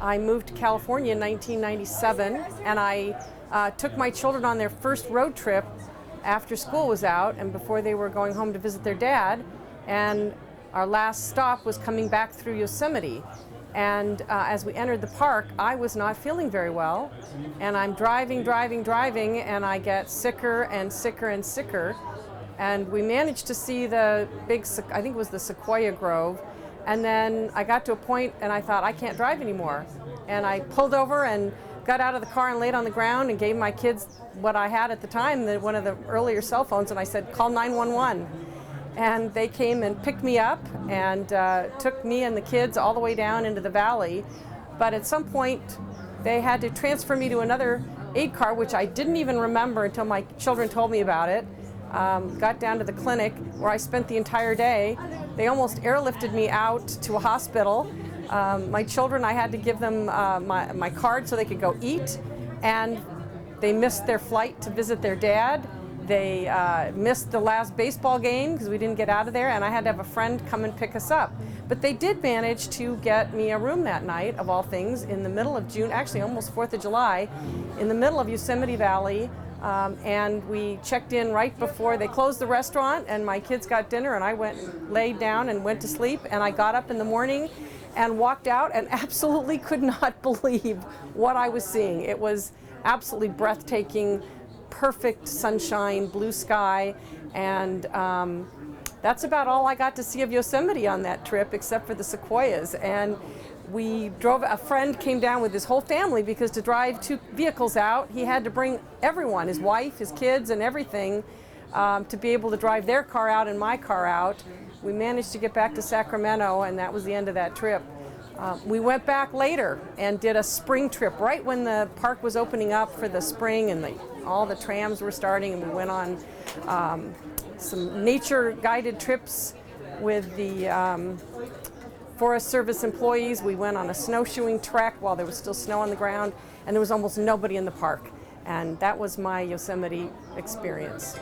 I moved to California in 1997, and I took my children on their first road trip after school was out and before they were going home to visit their dad. And our last stop was coming back through Yosemite. And as we entered the park, I was not feeling very well. And I'm driving, and I get sicker and sicker and sicker. And we managed to see the big, I think it was the Sequoia Grove. And then I got to a point and I thought, I can't drive anymore. And I pulled over and got out of the car and laid on the ground and gave my kids what I had at the time, one of the earlier cell phones, and I said, call 911. And they came and picked me up and took me and the kids all the way down into the valley. But at some point, they had to transfer me to another aid car, which I didn't even remember until my children told me about it. Got down to the clinic where I spent the entire day. They almost airlifted me out to a hospital. My children, I had to give them my card so they could go eat, and they missed their flight to visit their dad. They missed the last baseball game because we didn't get out of there, and I had to have a friend come and pick us up. But they did manage to get me a room that night, of all things, in the middle of June, actually almost 4th of July, in the middle of Yosemite Valley. And we checked in right before they closed the restaurant, and my kids got dinner, and I went and laid down and went to sleep. And I got up in the morning and walked out and absolutely could not believe what I was seeing. It was absolutely breathtaking, perfect sunshine, blue sky, and that's about all I got to see of Yosemite on that trip, except for the sequoias. And we drove, a friend came down with his whole family, because to drive 2 vehicles out, he had to bring everyone, his wife, his kids, and everything, to be able to drive their car out and my car out. We managed to get back to Sacramento, and that was the end of that trip. We went back later and did a spring trip right when the park was opening up for the spring, and all the trams were starting, and we went on some nature-guided trips with the Forest Service employees. We went on a snowshoeing trek while there was still snow on the ground, and there was almost nobody in the park. And that was my Yosemite experience.